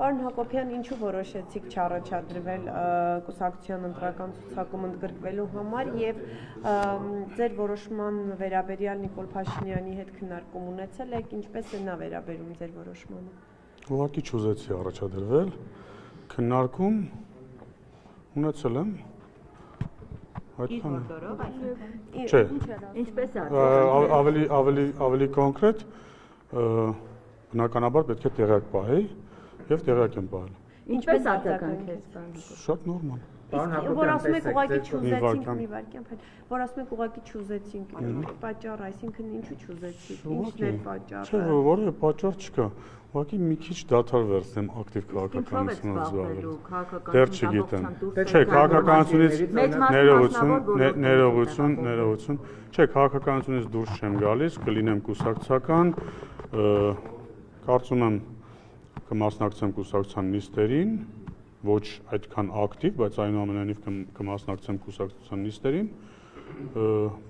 Պարոն Հակոբյան, ինչու որոշեցիք չառաջադրվել կուսակցության ընտրական ցուցակում ընդգրկվելու համար եւ ձեր որոշման վերաբերյալ Նիկոլ Փաշինյանի հետ քննարկում ունեցել եք, ինչպես է նա վերաբերում ձեր որոշմանը։ Ուղղակի չուզեցի առաջադրվել, քննարկում ունեցել եմ Չէ, ինչպես ավելի կոնկրետ բնականաբար պետք է տեղյակ պահեի եւ տեղյակ եմ պահել։ Ինչպես արձագանքեց։ Շատ նորմալ։ Որ ասում եք ուղղակի չուզեցինք մի վարքյան, որ ասում եք ուղղակի չուզեցինք պատճառ, այսինքն ինչու չուզեցիք, ինչն է պատճառը։ Չէ, որևէ պատճառ չկա։ Ուղղակի մի քիչ դադար վերցնեմ ակտիվ քաղաքականությունով զբաղվելու։ Դեռ չգիտեմ։ Չէ, քաղաքականությունից ներողություն։ Չէ, քաղաքականությունից դուրս չեմ գալիս, կլինեմ կուսակցական, կարծում եմ կմասնակցեմ կուսակցության նիստերին, ոչ այդքան ակտիվ, բայց այնուամենայնիվ կմասնակցեմ կուսակցության նիստերին,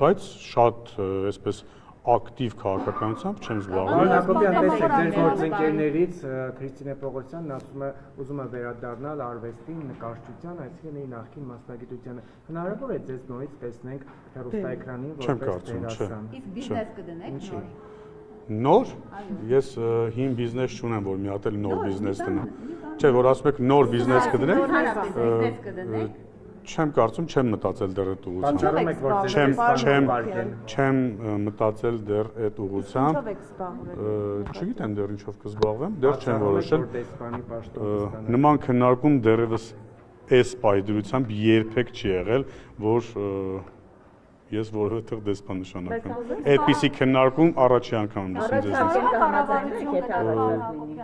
բայց շատ այսպես ակտիվ քաղաքականությամբ չեմ զբաղվել։ Հակոբյան, տեսեք, ձեր գործընկերներից Քրիստինե Պողոսյանն ասում է, ուզում է վերադառնալ արվեստին, նկարչության, այսինքն իր նախկին մասնագիտությանը։ Հնարավոր է ձեզ նորից տեսնենք հեռուստաէկրանին որպես դերասան։ Իսկ բիզնես կդնեք նոր։ Նոր, ես հին բիզնես չունեմ, որ մի հատ էլ նոր բիզնես տնեմ։ Չէ, որ ասում եք նոր բիզնես կդնեք։ Չեմ կարծում, չեմ մտածել դեռ այդ ուղղությամբ։ Չեմ մտածել դեռ այդ ուղղությամբ։ Չգիտեմ դեռ ինչով կզբաղվեմ, դեռ չեմ որոշել։ Նման քննարկում դեռևս այս պայծրությամբ երբեք չի եղել, որ ես որովհետև դեսպան նշանակեմ։ Այդպիսի քննարկում առաջի անգամ եմ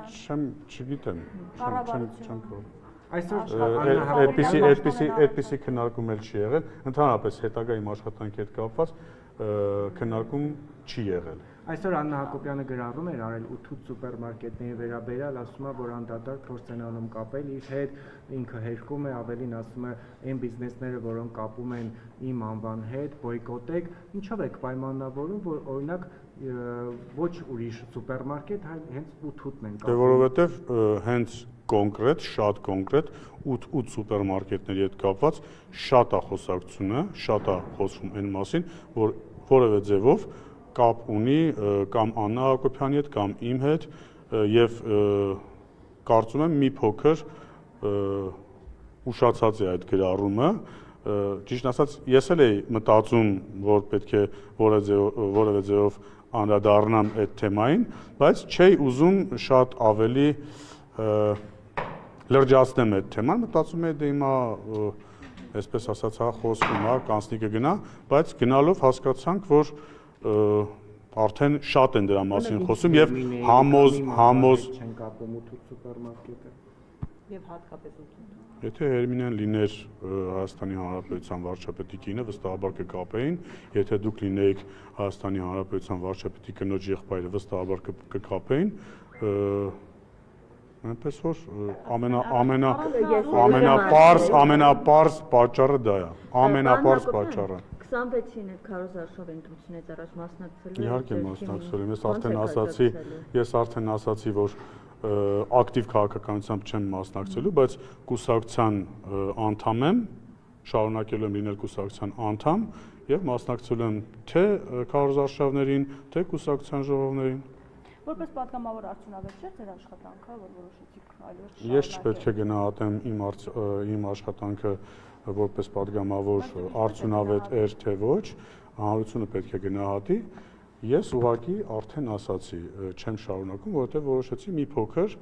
լսում չգիտեմ, չեմ այդպիսի քննարկում էլ չի եղել, ընդհանրապես հետագա իմ աշխատանքի հետ կապված քննարկում չի եղել։ Այսօր Աննա Հակոբյանը գրառում էր արել 8 սուպերմարկետների վերաբերյալ, ասում է, որ անդադար փորձ են անում կապել իր հետ, ինքը հերքում է, ավելին ասում է, այն բիզնեսները, որոնք կապում են իմ անվան հետ, բոյկոտեք, ինչով եք պայմանավորում, որ օրինակ ոչ ուրիշ սուպերմարկետ, հենց 8-ն են կապում։ Դե որովհետև հենց կոնկրետ, շատ կոնկրետ 8 սուպերմարկետների հետ կապված շատ է խոսակցությունը, շատ է խոսվում այն մասին, որ որևէ ձևով կապ ունի կամ Աննա Հակոբյանի հետ կամ իմ հետ եւ կարծում եմ մի փոքր ուշացած է այդ գրառումը, ճիշտ ասած ես էլ էի մտածում, որ պետք է որևէ ձևով անդրադառնամ այդ թեմային, բայց չէի ուզում շատ ավելի լրջացնեմ այդ թեման, մտածում էի դե հիմա այսպես ասած հա խոսքում հա կանցնի կգնա, բայց գնալով հասկացանք, որ արդեն շատ են դրա մասին խոսում եւ համոզ չեն կապում 8 սուպերմարկետը եւ հատկապես 8։ Եթե Հերմինեն լիներ Հայաստանի Հանրապետության վարչապետի կինը, վստահաբար կկապեին, եթե դուք լինեիք Հայաստանի Հանրապետության վարչապետի կնոջ եղբայրը, վստահաբար կկապեին, այնպես որ ամենապարզ պատճառը դա է, ամենապարզ պատճառը։ 26-ին է Քարոզ Արշավ ընտրությունից առաջ մասնակցելու։ Իհարկե մասնակցելու, ես արդեն ասացի, որ ակտիվ քաղաքականությամբ չեմ մասնակցելու, բայց կուսակցության անդամ եմ, շարունակելու եմ լինել կուսակցության անդամ եւ մասնակցելու եմ թե Քարոզ Արշավներին, թե կուսակցության ժողովներին։ Որպես պատգամավոր արդյունավետ չէ ձեր աշխատանքը, որ որոշեցիք այլևս։ Ես չպետք է գնահատեմ իմ աշխատանքը որպես պատգամավոր արդյունավետ էր թե ոչ, հանրությունը պետք է գնահատի։ Ես ուղղակի արդեն ասացի, չեմ շարունակում, որովհետև որոշեցի մի փոքր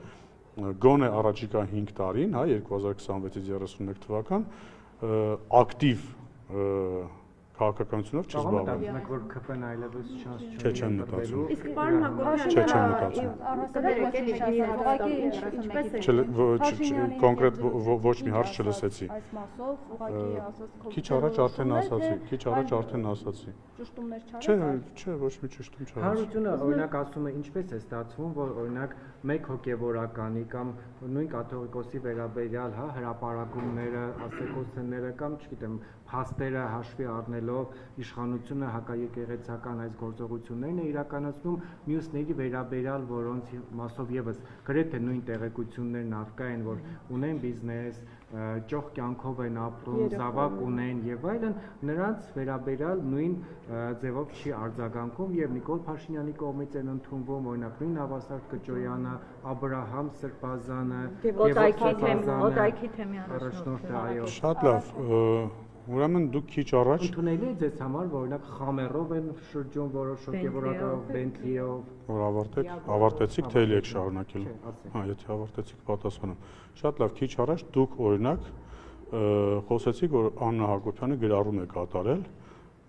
գոնե առաջիկա 5 տարին, հա 2026-ից 31 թվական ակտիվ քաղաքականությունով չզբաղվում։ Մտածում եք, որ ԿՊ-ն այլևս չանց Չէ, չեմ մտածում։ Իսկ պարոն Հակոբյան, կոնկրետ ոչ մի հարց չլսեցի։ Այս մասով ուղղակի ասած Քիչ առաջ արդեն ասացի։ Ճշտումներ չարեք։ Չէ, ոչ մի ճշտում չարեց։ Հանրությունը օրինակ ասում է, ինչպես է ստացվում, որ օրինակ մեկ հոգևորականի կամ նույն կաթողիկոսի վերաբերյալ, հա, հրապարակումները, ասեկոսները կամ, չգիտեմ, փաստերը հաշվի առնելով իշխանությունը հակաեկեղեցական այս գործողություններն է իրականացնում մյուսների վերաբերյալ, որոնց մասով եւս գրեթե նույն տեղեկություններն առկա են, որ ունեն բիզնես, ճոխ կյանքով են ապրում, զավակ ունեն եւ այլն, նրանց վերաբերյալ նույն ձևով չի արձագանքում եւ Նիկոլ Փաշինյանի կողմից են ընդունվում օրինակ նույն Նավասարդ Կճոյանը, Աբրահամ Սրբազանը, Օտայքի թեմի առաջնորդը, այո։ Շատ լավ, ուրեմն դուք քիչ առաջ Ընդունելի է ձեզ համար, որ օրինակ խամերով են շրջում որոշ հոգեվորական Բենթլիով, որ ավարտեցիք, թե եք շարունակելու։ Հա, եթե ավարտեցիք, պատասխանեմ։ Շատ լավ, քիչ առաջ դուք օրինակ խոսեցիք, որ Աննա Հակոբյանը գրառում է կատարել,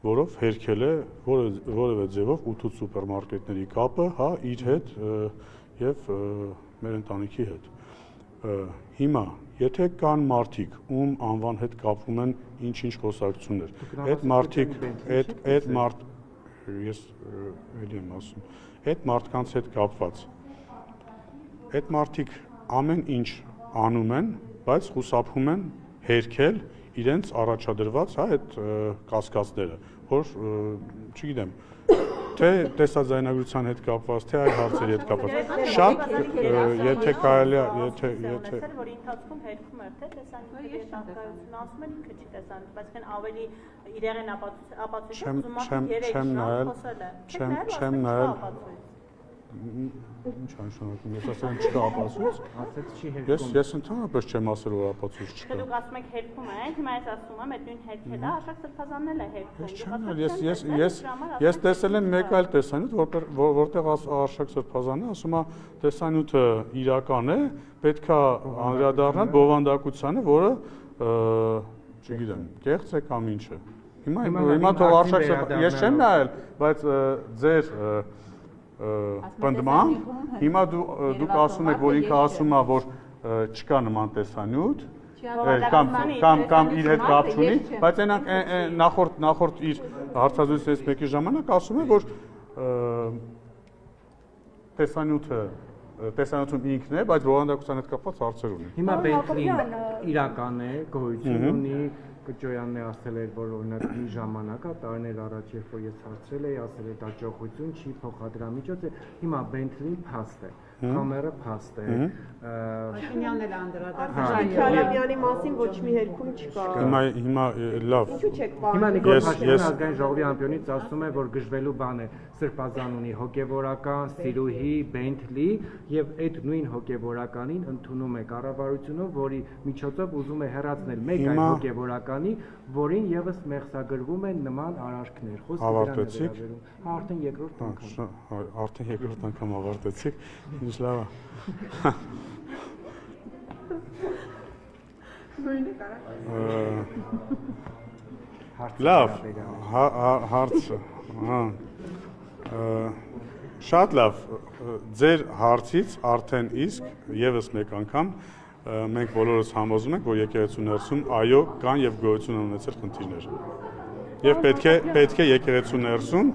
որով հերքել է որևէ ձևով 8 սուպերմարկետների կապը, հա, իր հետ եւ մեր ընտանիքի հետ։ Հիմա, եթե կան մարդիկ, ում անվան հետ կապվում են ինչ-ինչ խոսակցություններ, այդ մարդիկ, ես էլի եմ ասում, այդ մարդկանց հետ կապված, այդ մարդիկ ամեն ինչ անում են, բայց խուսափում են հերքել իրենց առաջադրված, հա, այդ կասկածները, որ, չգիտեմ, թե տեսաձայնագրության հետ կապված, թե այլ հարցերի հետ կապված։ Շատ, եթե կարելի է, եթե որ ընթացքում հերքում էր, թե տեսանյութերի արտահայտությունը ասում են ինքը չի տեսանյութ, բայց կան ավելի իրեղեն ապացույցը ուզում չեմ նայել, ինչ անշանակում, ես ասել եմ չկա ապացույց, ասեց չի հերքում։ Ես ընդհանրապես չեմ ասել, որ ապացույց չկա։ Դուք ասում եք հերքում են, հիմա ես ասում եմ, այդ նույն հերքելը Արշակ Սրբազանն էլ է հերքում։ Ես տեսել եմ մեկ այլ տեսանյութ, որտեղ Արշակ Սրբազանը ասում է, տեսանյութը իրական է, պետքա անդրադառնալ բովանդակությանը, որը, չգիտեմ, կեղծ է կամ ինչ է։ Հիմա թող Արշակ Սրբազանը, ես չեմ նայել, բայց ձեր պնդման, հիմա դուք ասում եք, որ ինքը ասում է, որ չկա նման տեսանյութ, կամ իր հետ կապ չունի, բայց նախորդ իր հարցազրույցից մեկի ժամանակ ասում է, որ տեսանյութում ինքն է, բայց բովանդակության հետ կապված հարցեր ունի։ Հիմա Բենթլին իրական է, գոյություն ունի, Կճոյանն է ասել էր, որ օրինակ մի ժամանակ է, տարիներ առաջ, երբ որ ես հարցրել էի, ասել էր դա ճոխություն չի, փոխադրամիջոց է, հիմա Բենթլին փաստ է, Խամերը փաստ է։ Փաշինյանն էլ անդրադարձել Քարամյանի մասին ոչ մի հերքում չկա։ Հիմա լավ։ Ինչու՞ չեք պարզել։ Հիմա Նիկոլ Փաշինյանը ազգային ժողովի ամբիոնից ասում է, որ գժվելու բան է Սրբազան ունի հոգևորական, Սիրուհի, Բենթլի եւ այդ նույն հոգևորականին ընդունում է կառավարությունը, որի միջոցով ուզում է հեռացնել մեկ այլ հոգևորականի, որին եւս մեղսագրվում են նման արարքներ։ Ավարտեցիք։ Արդեն երկրորդ անգամ։ Արդեն երկրորդ անգամ ավարտեցիք։ Ինչ լավ է։ Լավ, հարցը, շատ լավ, ձեր հարցից արդեն իսկ եւս մեկ անգամ մենք բոլորս համոզում ենք, որ եկեղեցու ներսում այո կան եւ գոյություն ունեցել խնդիրներ։ Եվ պետք է եկեղեցու ներսում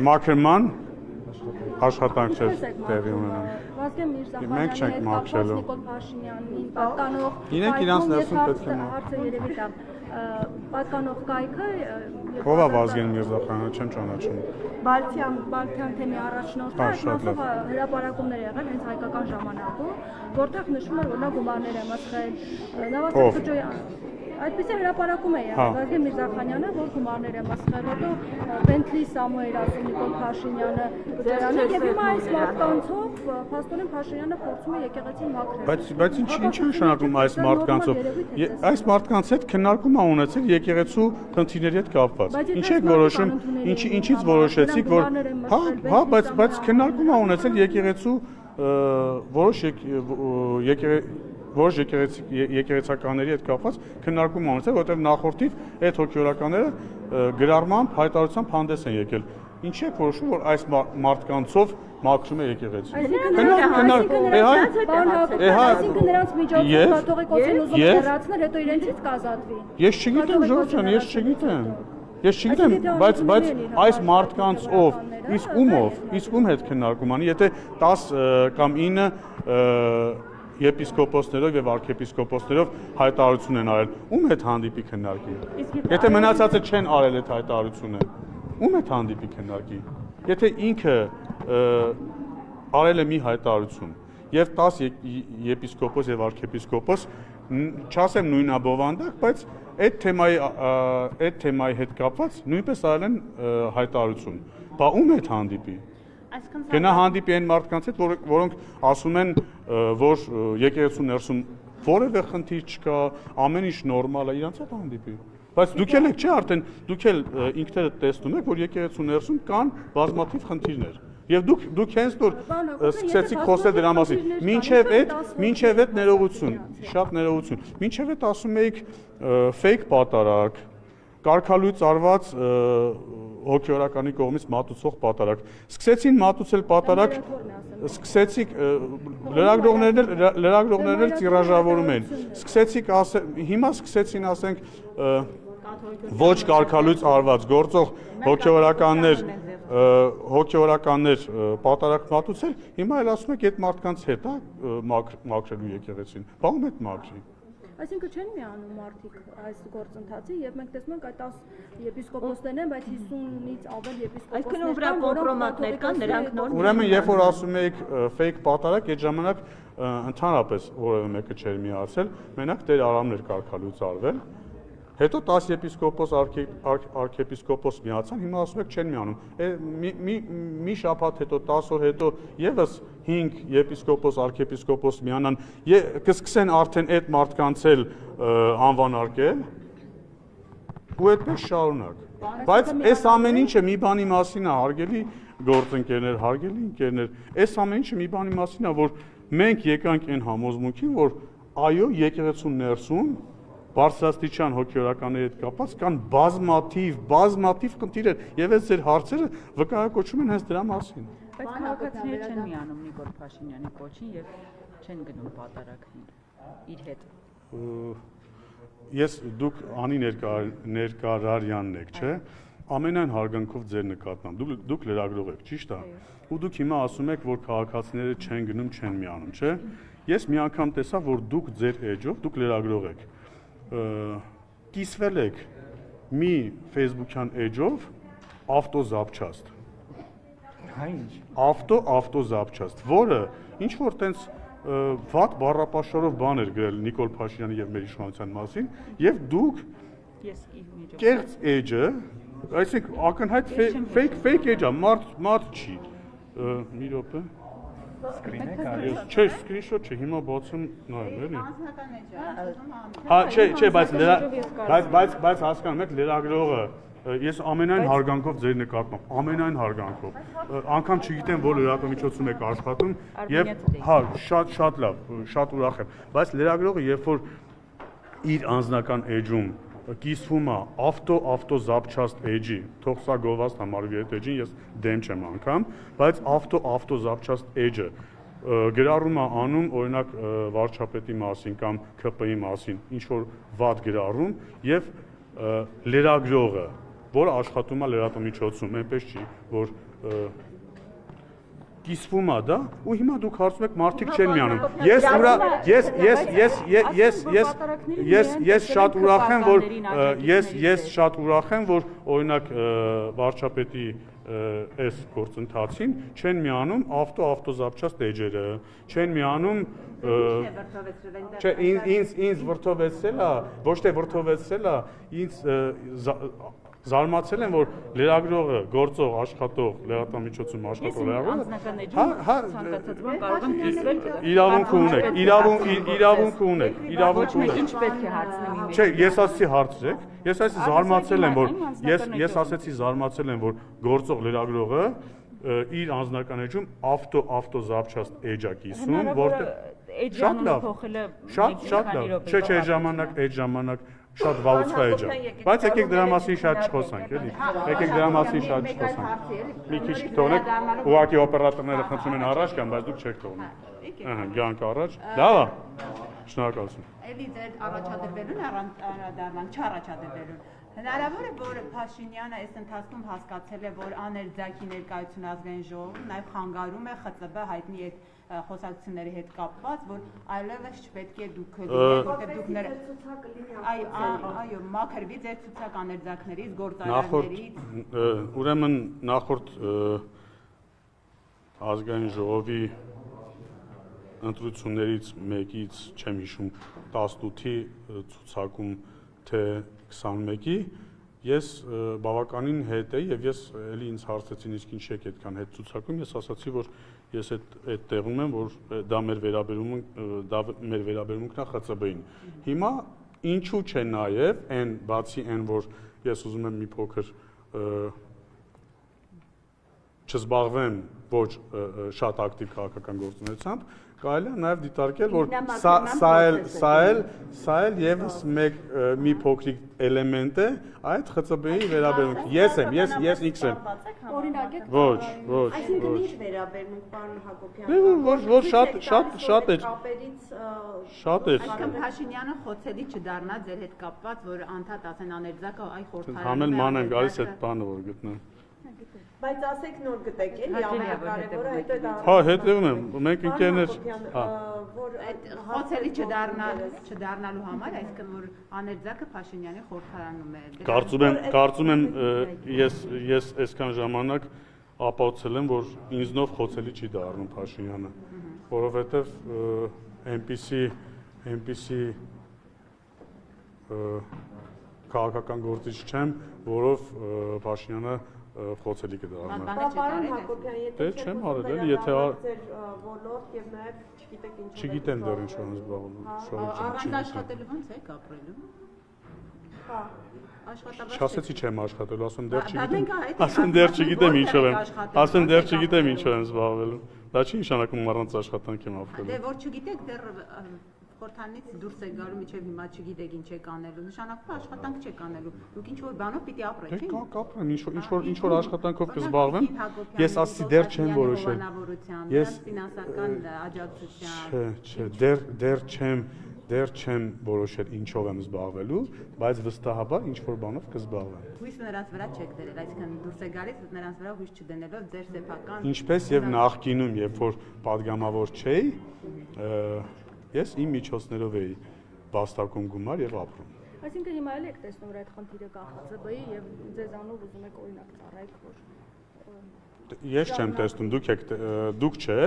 մաքրման աշխատանքներ տեղի ունենան։ Վազգեն Միրզախանյանի հետ կապված Նիկոլ Փաշինյանին պատկանող հարցը երևի դա պատկանող կայքը ով է Վազգեն Միրզախանյանը, չեմ ճանաչում։ Բալթյան թեմի առաջնորդը այդ մասով հրապարակումներ եղել հենց հայկական ժամանակում, որտեղ նշվում էր, որ նա գումարներ է մսխել Նավասարդ Կճոյան։ Այդպիսի հրապարակում է եղել Վազգեն Միրզախանյանը, որ գումարներ է մսխել, հետո Բենթլի Սամուել ասում Նիկոլ Փաշինյանը Կճոյանը եւ հիմա այս մարդկանցով փաստորեն Փաշինյանը փորձում է եկեղեցին մաքրել։ Բայց ինչ է նշանակում այս մարդկանցով։ Այս մարդկանց հետ քննարկում ա ունեցել եկեղեցու խնդիրների հետ կապված։ Ինչ եք որոշում, ինչից որոշեցիք, որ հա, բայց քննարկում ա ունեցել եկեղեցու որոշ եկեղեցականների հետ կապված քննարկում ա ունեցել, որտեղ նախորդիվ այդ հոգեորականները գրառմամբ հայտարարությամբ հանդես են եկել։ Ինչ եք որոշում, որ այս մարդկանցով մաքրում է եկեղեցին։ Այսինքն նրանց միջոցով կաթողիկոսին ուզում հեռացնել, հետո իրենցից կազատվի։ Ես չգիտեմ, Ժորժ ջան, ես չգիտեմ, բայց այս մարդկանցով իսկ ում հետ քննարկում անի, եթե 10 կամ 9 եպիսկոպոսներով եւ արքեպիսկոպոսներով հայտարարություն են արել։ Ում հետ հանդիպի քննարկի։ Եթե մնացածը չեն արել այդ հայտարարությունը, ում հետ հանդիպի քննարկի։ Եթե ինքը արել է մի հայտարարություն եւ 10 եպիսկոպոս եւ արքեպիսկոպոս, չասեմ նույնաբովանդակ, բայց այդ թեմայի հետ կապված նույնպես արել են հայտարարություն։ Բա ում հետ հանդիպի։ Գնա հանդիպի այն մարդկանց հետ, որոնք ասում են, որ եկեղեցու ներսում որևէ խնդիր չկա, ամեն ինչ նորմալ է, իրանց հետ հանդիպի։ Բայց դուք էլ եք, չէ, արդեն դուք էլ ինքներդ տեսնում եք, որ եկեղեցու ներսում կան բազմաթիվ խնդիրներ։ Եվ դուք հենց որ սկսեցիք խոսել դրա մասին, մինչև այդ ներողություն, շատ ներողություն, մինչև այդ ասում էիք fake պատարակ, կարգալույծ արված հոգեորականի կողմից մատուցող պատարակ, սկսեցին մատուցել պատարակ, սկսեցիք լրագրողներն էլ տիրաժավորում են, սկսեցիք հիմա սկսեցին ասենք ոչ կարգալույծ արված գործող հոգեորականներ պատարակ մատուցել, հիմա էլ ասում եք այդ մարդկանց հետ է մաքրելու եկեղեցին, բա ում հետ մաքրի։ Այսինքն չեն միանում մարդիկ այս գործընթացի եւ մենք տեսնում ենք այդ 10 եպիսկոպոսներն են, բայց 50-ից ավել եպիսկոպոսներ կան, կոմպրոմատներ կան, նրանք նոր։ Ուրեմն երբ որ ասում եք fake պատարակ, այդ ժամանակ ընդհանրապես որևէ մեկը չէր միացել, մենակ Տեր Արամներ կարգալույց արվել։ Հետո 10 եպիսկոպոս, արքեպիսկոպոս միացան, հիմա ասում եք չեն միանում։ Մի շաբաթ հետո, 10 օր հետո եւս 5 եպիսկոպոս, արքեպիսկոպոս միանան, կսկսեն արդեն այդ մարդկանց էլ անվանարկել, ու այդպես շարունակ։ Բայց այս ամեն ինչը մի բանի մասին է, հարգելի գործընկերներ, հարգելի ընկերներ, այս ամեն ինչը մի բանի մասին է, որ մենք եկանք այն համոզմունքին, որ այո, եկեղեցու ներսում բարձրաստիճան հոգեորականների հետ կապված կան բազմաթիվ խնդիրներ եւ այս ձեր հարցերը վկայակոչում են հենց դրա մասին։ Բայց քաղաքացիները չեն միանում Նիկոլ Փաշինյանի կոչին եւ չեն գնում պատարակին իր հետ։ Ես դուք Անի Ներկարարյանն եք, չէ՞։ Ամենայն հարգանքով ձեր նկատմամբ դուք լրագրող եք, ճիշտ է։ Ու դուք հիմա ասում եք, որ քաղաքացիները չեն գնում, չեն միանում, չէ՞։ Ես մի անգամ տեսա, որ դուք ձեր էջով, դուք լրագրող եք, կիսվել եք մի Facebook-յան էջով ավտոզապչաստ։ Ավտոզապչաստ, որը ինչ որ տենց վատ բառապաշարով բան էր գրել Նիկոլ Փաշինյանի եւ մեր իշխանության մասին, եւ դուք կեղծ էջը, այսինքն ակնհայտ fake էջը, մարդ չի։ Մի րոպե։ Չէ, սկրինշոթ չէ, հիմա բացում նայեմ, էլի։ Հա, չէ, բայց հասկանում եք լրագրողը, ես ամենայն հարգանքով ձեր նկատմամբ, ամենայն հարգանքով, անգամ չգիտեմ, որ լրատվամիջոցում եք աշխատում, եւ հա, շատ լավ, շատ ուրախ եմ, բայց լրագրողը երբ որ իր անձնական էջում կիսվում է ավտոզապչաստ էջի, թող սա գովաստ համարվի այդ էջին, ես դեմ չեմ անգամ, բայց ավտոզապչաստ էջը գրառում է անում, օրինակ վարչապետի մասին կամ ՔՊ-ի մասին, ինչ որ վատ գրառում եւ լրագրողը, որը աշխատում է լրատվամիջոցում, այնպես չի, որ կիսվում է դա, ու հիմա դուք հարցում եք մարդիկ չեն միանում։ Ես շատ ուրախ եմ, որ օրինակ վարչապետի այս գործընթացին չեն միանում ավտոզապչաստ էջերը, չեն միանում չէ, ինձ վրդովեցել է, ոչ թե վրդովեցել է, ինձ զարմացել եմ, որ լրագրողը, գործող, աշխատող, լրատվամիջոցում աշխատող լրագրողը իրավունք ունեք։ Ինչ պետք է հարցնեմ։ Չէ, ես ասեցի հարցրեք, ես ասեցի զարմացել եմ, որ գործող լրագրողը իր անձնական էջում ավտոզապչաստ էջ է կիսում, որտեղ շատ լավ, շատ լավ, չէ, այդ ժամանակ շատ վաղուց էջ է, բայց եկեք դրա մասին շատ չխոսանք, էլի, եկեք դրա մասին շատ չխոսանք, մի քիչ կթողնեք, ուղղակի օպերատորները խնդրում են առաջ գան, բայց դուք չեք թողնում, գանք առաջ, լավ է, շնորհակալություն։ Էլի ձեր առաջադրվելուն, չառաջադրվելուն, Հնարավոր է, որ Փաշինյանը այս ընթացքում հասկացել է, որ աներձակի ներկայություն ազգային ժողովում նաև խանգարում է ԽԾԲ հայտնի այդ խոսակցությունների հետ կապված, որ այլևս չպետք է դուք լինեք, որտեղ դուք այո, մաքրվի ձեր ցուցակ աներձակներից, գործարարներից։ Ուրեմն նախորդ ազգային ժողովի ընտրություններից մեկից, չեմ հիշում, 18-ի ցուցակում թե 21-ի, ես բավականին հետ էի եւ ես էլի ինձ հարցեցին իսկ ինչ եք այդքան հետ ցուցակում, ես ասացի, որ ես այդ տեղում եմ, որ դա մեր վերաբերմունքն է ԽԾԲ-ին։ Հիմա ինչու՞ չէ նաեւ այն բացի այն, որ ես ուզում եմ մի փոքր չզբաղվեմ ոչ շատ ակտիվ քաղաքական գործունեությամբ, կարելի է նաև դիտարկել, որ սա էլ եւս մի փոքրիկ էլեմենտ է այդ ԽԾԲ-ի վերաբերմունքի։ Ես ինքս եմ։ Օրինակ եք։ Ոչ։ Այսինքն ինչ վերաբերմունք, պարոն Հակոբյան։ Որ շատ է։ Շատ է։ Այսինքն Փաշինյանը խոցելի չդառնա ձեր հետ կապված, որ անդադ ասեն աներձակը այ խորհրդարանում։ Համել ման են գալիս այդ բանը, որ գտնեմ։ Բայց ասեք նոր գտեք, էլի ամենակարևորը հետո դա։ Հա, հետևում եմ, մենք ընկերներ, հա։ Որ այդ խոցելի չդառնալու համար, այսինքն որ աներձակը Փաշինյանի խորհրդարանում է։ Կարծում եմ ես այսքան ժամանակ ապացուցել եմ, որ ինձնով խոցելի չի դառնում Փաշինյանը, որովհետև այնպիսի քաղաքական գործիչ չեմ, որով Փաշինյանը խոցելի կդառնա։ Պարոն Հակոբյան, եթե չեմ արել, եթե ձեր ոլորտ եւ նաեւ չգիտեք ինչ։ Չգիտեմ դեռ ինչ եմ զբաղվում։ Առանց աշխատելու ո՞նց եք ապրելու։ Հա։ Չասեցի չեմ աշխատելու, ասում դեռ չգիտեմ ինչով եմ զբաղվելու։ Դա չի նշանակում առանց աշխատանք եմ ապրելու։ Դե որ չգիտեք դեռ խորհրդանից դուրս եք գալու, միջև հիմա չգիտեք ինչ եք անելու, նշանակում է աշխատանք չեք անելու։ Դուք ինչ որ բանով պիտի ապրեք, չէ՞։ Կապրեմ, ինչ որ աշխատանքով կզբաղվեմ, ես ասի դեռ չեմ որոշել։ Ես ֆինանսական աջակցության։ Դեռ չեմ որոշել ինչով եմ զբաղվելու, բայց վստահաբար ինչ որ բանով կզբաղվեմ։ Հույս նրանց վրա չեք դրել, այսինքն դուրս եք գալիս նրանց վրա հույս չդնելով ձեր սեփական։ Ինչպես եւ նախկինում, երբ որ падգամավոր չէի, ես իմ միջոցներով էի վաստակում գումար եւ ապրում։ Այսինքն հիմա էլ եք տեսնում, որ այդ խնդիրը կա ԽԾԲ-ի եւ ձեզանով ուզում եք օրինակ ծառայեք, որ Ես չեմ տեսնում, դուք չէ,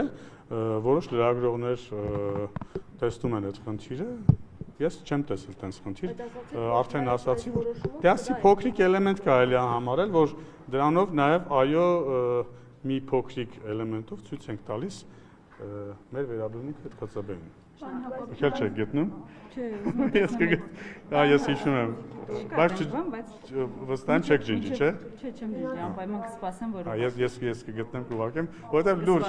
որոշ լրագրողներ տեսնում են այդ խնդիրը, ես չեմ տեսել տենց խնդիր, արդեն ասացի, որ դասի փոքրիկ էլեմենտ կարելի է համարել, որ դրանով նաև այո մի փոքրիկ էլեմենտով ցույց ենք տալիս մեր վերաբերմունքը ԽԾԲ-ին։ Եկել չեք գտնում։ Չէ, ես հիշում եմ, բայց վստահ չեք ջնջի, չէ։ Չէ, չեմ ջնջի, անպայման կսպասեմ, որ ես կգտնեմ կուղարկեմ, որովհետև լուրջ։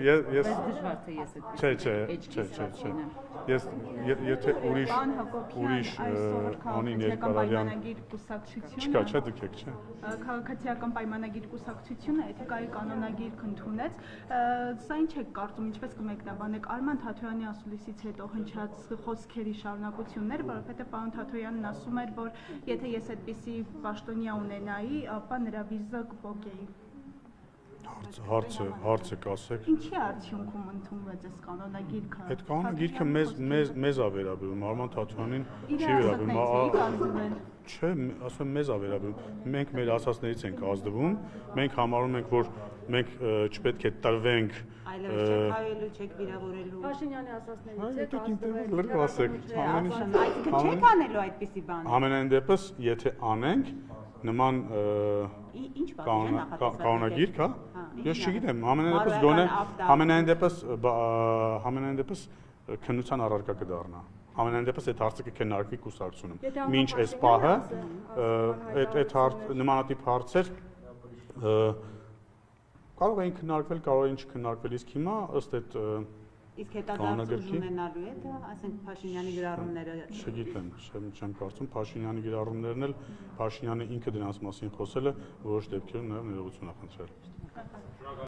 Ես դժվար թե ես Չէ։ Ես եթե ուրիշ անի ներկայացան չկա, չէ, դուք եք, չէ։ Քաղաքացիական պայմանագիր կուսակցությունը էթիկայի կանոնագիր ընդունեց, սա ինչ եք կարծում, ինչպես կմեկնաբանեք Արման Թաթոյանի ասուլիսից հետո հնչած խոսքերի շարունակություններ, որովհետև պարոն Թաթոյանն ասում էր, որ եթե ես այդպիսի պաշտոնյա ունենայի, ապա նրա վիզը կփոկեի։ Հարցը կասեք։ Ինչի արդյունքում ընդունվեց այս կանոնագիրքը։ Այդ կանոնագիրքը մեզ է վերաբերում, Արման Թաթոյանին չի վերաբերում։ Չէ, ասում եմ մեզ է վերաբերում։ Մենք մեր ասածներից ենք ազդվում, մենք համարում ենք, որ մենք չպետք է տրվենք այլևս չեք հայելու, չեք վիրավորելու։ Փաշինյանի ասածներից եք լրկվասեք։ Չեք անելու այդպիսի բան։ Ամենայն դեպս, եթե անենք նման կանոնագիր կա, ես չգիտեմ, ամենայն դեպս քննության առարկա կդառնա։ Ամենայն դեպս այդ հարցը կքննարկվի կուսակցությունում։ Մինչ այս պահը այդ նմանատիպ հարցեր կարող էին քննարկվել, կարող էին չքննարկվել, իսկ հիմա ըստ այդ Իսկ հետագայում ունենալու է դա, ասենք Փաշինյանի գրառումները։ Չգիտեմ, չեմ կարծում, Փաշինյանի գրառումներն էլ Փաշինյանը ինքը դրանց մասին խոսել է, որոշ դեպքերում նաև ներողություն է խնդրել։